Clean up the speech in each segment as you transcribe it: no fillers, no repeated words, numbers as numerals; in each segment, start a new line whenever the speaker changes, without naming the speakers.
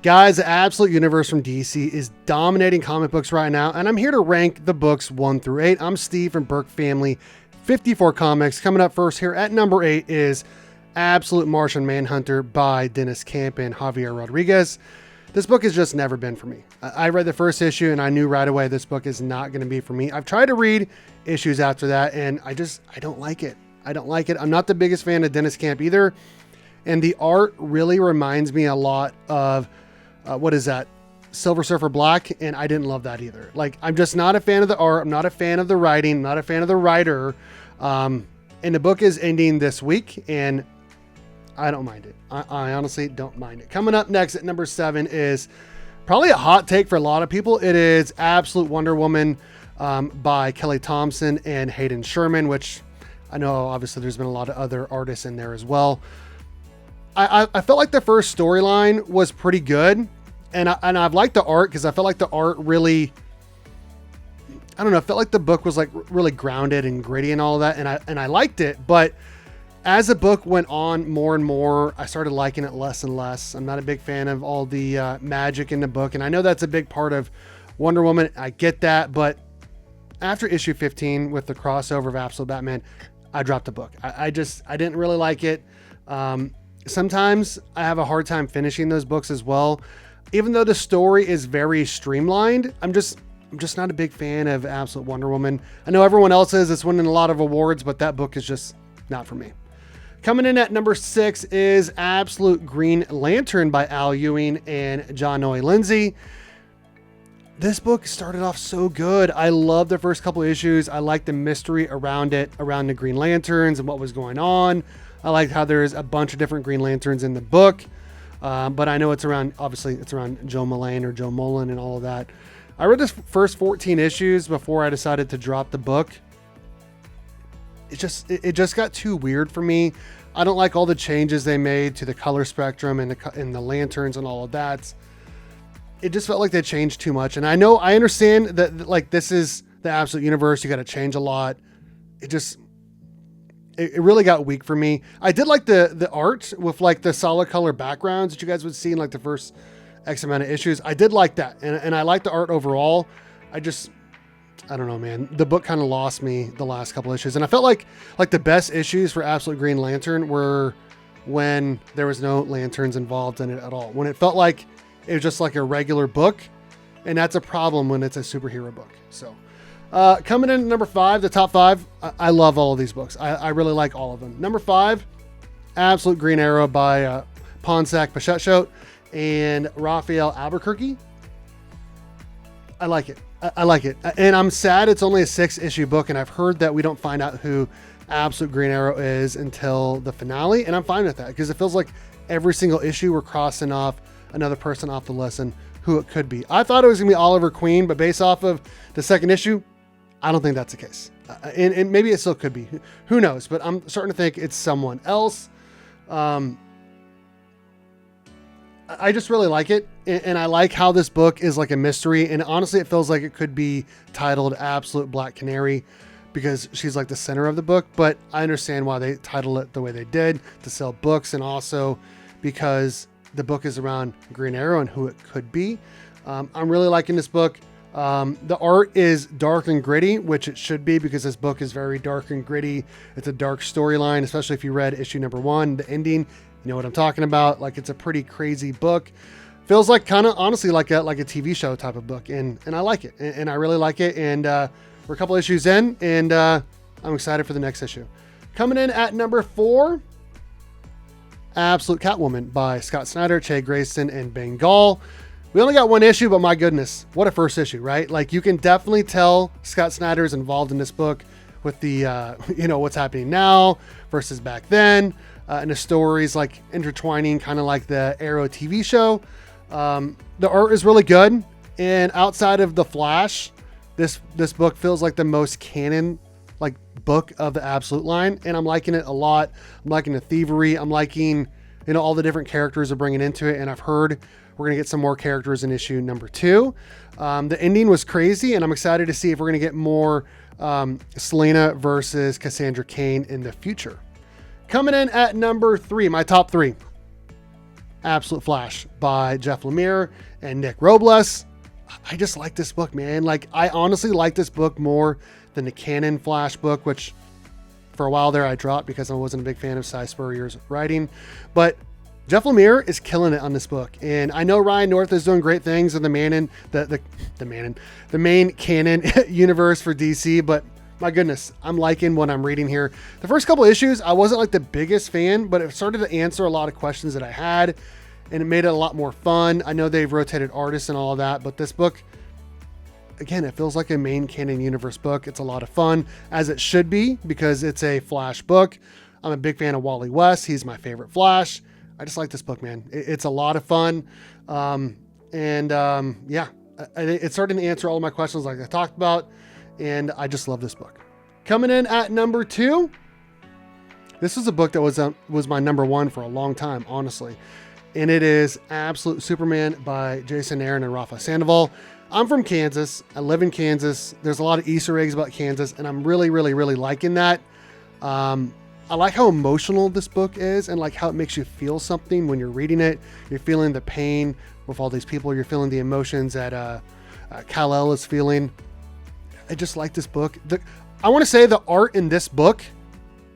Guys, the Absolute Universe from DC is dominating comic books right now, and I'm here to rank the books 1 through 8. I'm Steve from Burke Family 54 Comics. Coming up first here at number 8 is Absolute Martian Manhunter by Dennis Camp and Javier Rodriguez. This book has just never been for me. I read the first issue and I knew right away this book is not going to be for me. I've tried to read issues after that and I don't like it. I don't like it. I'm not the biggest fan of Dennis Camp either. And the art really reminds me a lot of what is that? Silver Surfer Black. And I didn't love that either. Like, I'm just not a fan of the art. I'm not a fan of the writing. I'm not a fan of the writer. And the book is ending this week and I don't mind it. I honestly don't mind it. Coming up next at number 7 is probably a hot take for a lot of people. It is Absolute Wonder Woman by Kelly Thompson and Hayden Sherman, which I know obviously there's been a lot of other artists in there as well. I felt like the first storyline was pretty good, and I've liked the art because I felt like the art really, I don't know, I felt like the book was like really grounded and gritty and all of that, and I liked it. But as the book went on more and more, I started liking it less and less. I'm not a big fan of all the magic in the book, and I know that's a big part of Wonder Woman. I get that, but after issue 15 with the crossover of Absolute Batman, I dropped the book. I didn't really like it. Sometimes I have a hard time finishing those books as well. Even though the story is very streamlined, I'm just not a big fan of Absolute Wonder Woman. I know everyone else is. It's winning a lot of awards, but that book is just not for me. Coming in at number 6 is Absolute Green Lantern by Al Ewing and John Noe Lindsay. This book started off so good. I love the first couple issues. I like the mystery around it, around the Green Lanterns and what was going on. I like how there's a bunch of different Green Lanterns in the book. But I know it's around Joe Mullane or Joe Mullen and all of that. I read the first 14 issues before I decided to drop the book. It just got too weird for me. I don't like all the changes they made to the color spectrum and the lanterns and all of that. It just felt like they changed too much. And I understand that like this is the Absolute Universe. You got to change a lot. It really got weak for me. I did like the art with like the solid color backgrounds that you guys would see in like the first X amount of issues. I did like that. And I like the art overall. I don't know, man. The book kind of lost me the last couple issues. And I felt like the best issues for Absolute Green Lantern were when there was no lanterns involved in it at all. When it felt like it was just like a regular book. And that's a problem when it's a superhero book. So coming in at number 5, the top 5. I love all of these books. I really like all of them. Number 5, Absolute Green Arrow by Ponsac Pachetchot and Raphael Albuquerque. I like it. I like it. And I'm sad it's only a 6-issue book, and I've heard that we don't find out who Absolute Green Arrow is until the finale, and I'm fine with that because it feels like every single issue we're crossing off another person off the list and who it could be. I thought it was going to be Oliver Queen, but based off of the second issue, I don't think that's the case. And maybe it still could be. Who knows? But I'm starting to think it's someone else. I just really like it. And I like how this book is like a mystery. And honestly, it feels like it could be titled Absolute Black Canary because she's like the center of the book. But I understand why they titled it the way they did, to sell books, and also because the book is around Green Arrow and who it could be. I'm really liking this book. The art is dark and gritty, which it should be because this book is very dark and gritty. It's a dark storyline, especially if you read issue number 1, the ending. You know what I'm talking about? Like, it's a pretty crazy book. Feels like kind of honestly like a TV show type of book, and I like it, and I really like it. And we're a couple issues in, and I'm excited for the next issue. Coming in at number 4, Absolute Catwoman by Scott Snyder, Che Grayson, and Bengal. We only got one issue, but my goodness, what a first issue, right? Like, you can definitely tell Scott Snyder is involved in this book with the, what's happening now versus back then. And the stories like intertwining, kind of like the Arrow TV show. The art is really good. And outside of The Flash, this book feels like the most canon like book of the Absolute line. And I'm liking it a lot. I'm liking the thievery. I'm liking, all the different characters are bringing into it. And I've heard we're going to get some more characters in issue number 2. The ending was crazy, and I'm excited to see if we're going to get more Selena versus Cassandra Cain in the future. Coming in at number 3, my top 3. Absolute Flash by Jeff Lemire and Nick Robles. I just like this book, man. Like, I honestly like this book more than the Canon Flash book, which for a while there I dropped because I wasn't a big fan of Cy Spurrier's writing. But Jeff Lemire is killing it on this book. And I know Ryan North is doing great things in the main canon universe for DC, but my goodness, I'm liking what I'm reading here. The first couple issues, I wasn't like the biggest fan, but it started to answer a lot of questions that I had, and it made it a lot more fun. I know they've rotated artists and all of that, but this book, again, it feels like a main canon universe book. It's a lot of fun, as it should be, because it's a Flash book. I'm a big fan of Wally West. He's my favorite Flash. I just like this book, man. It's a lot of fun. Yeah, it's starting to answer all of my questions like I talked about. And I just love this book. Coming in at number 2, this is a book that was my number 1 for a long time, honestly. And it is Absolute Superman by Jason Aaron and Rafa Sandoval. I'm from Kansas. I live in Kansas. There's a lot of Easter eggs about Kansas, and I'm really, really, really liking that. I like how emotional this book is, and like how it makes you feel something when you're reading it. You're feeling the pain with all these people. You're feeling the emotions that Kal-El is feeling. I just like this book. I want to say the art in this book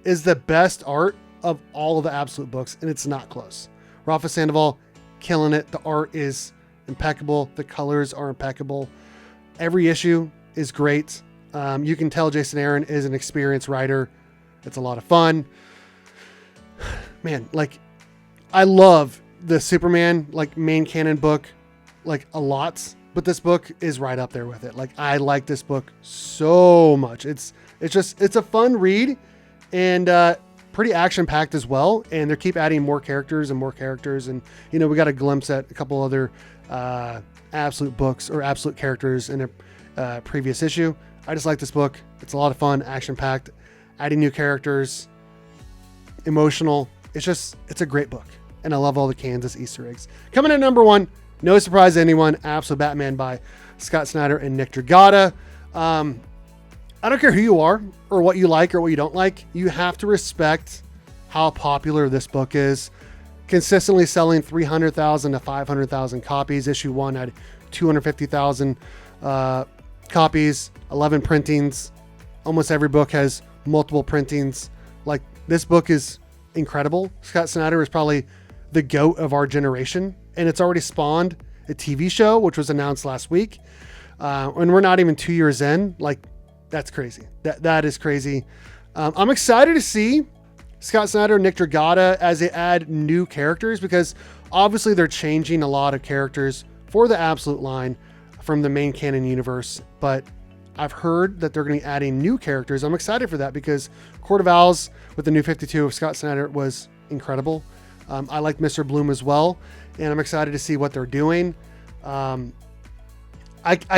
is the best art of all of the Absolute books, and it's not close. Rafa Sandoval, killing it. The art is impeccable. The colors are impeccable. Every issue is great. You can tell Jason Aaron is an experienced writer. It's a lot of fun. Man, like, I love the Superman, like, main canon book, like, a lot. But this book is right up there with it. Like, I like this book so much. It's a fun read, and pretty action packed as well. And they keep adding more characters. And, you know, we got a glimpse at a couple other Absolute books or Absolute characters in a previous issue. I just like this book. It's a lot of fun, action packed, adding new characters, emotional. It's a great book. And I love all the Kansas Easter eggs. Coming in at number 1, no surprise to anyone, Absolute Batman by Scott Snyder and Nick Dragotta. I don't care who you are or what you like or what you don't like. You have to respect how popular this book is. Consistently selling 300,000 to 500,000 copies. Issue 1 had 250,000 copies, 11 printings. Almost every book has multiple printings. Like, this book is incredible. Scott Snyder is probably the GOAT of our generation. And it's already spawned a TV show, which was announced last week. And we're not even 2 years in. Like, that's crazy. That is crazy. I'm excited to see Scott Snyder and Nick Dragotta as they add new characters, because obviously they're changing a lot of characters for the Absolute line from the main canon universe. But I've heard that they're going to be adding new characters. I'm excited for that because Court of Owls with the New 52 of Scott Snyder was incredible. I like Mr. Bloom as well, and I'm excited to see what they're doing. I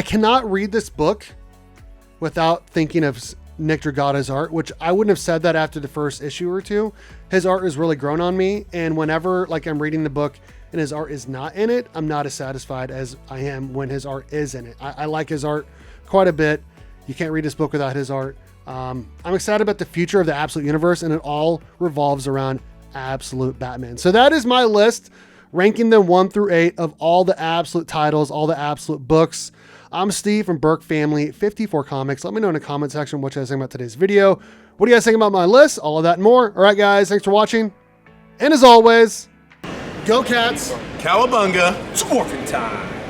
cannot read this book without thinking of Nick Dragotta's art, which I wouldn't have said that after the first issue or two. His art has really grown on me, and whenever like I'm reading the book and his art is not in it, I'm not as satisfied as I am when his art is in it. I like his art quite a bit. You can't read this book without his art. I'm excited about the future of the Absolute universe, and it all revolves around Absolute Batman. So that is my list, ranking them 1 through 8 of all the Absolute titles, all the Absolute books. I'm Steve from Burke Family 54 Comics. Let me know in the comment section what you guys think about today's video. What do you guys think about my list? All of that and more. All right, guys, thanks for watching. And as always, go Cats.
Cowabunga. It's morphin' time.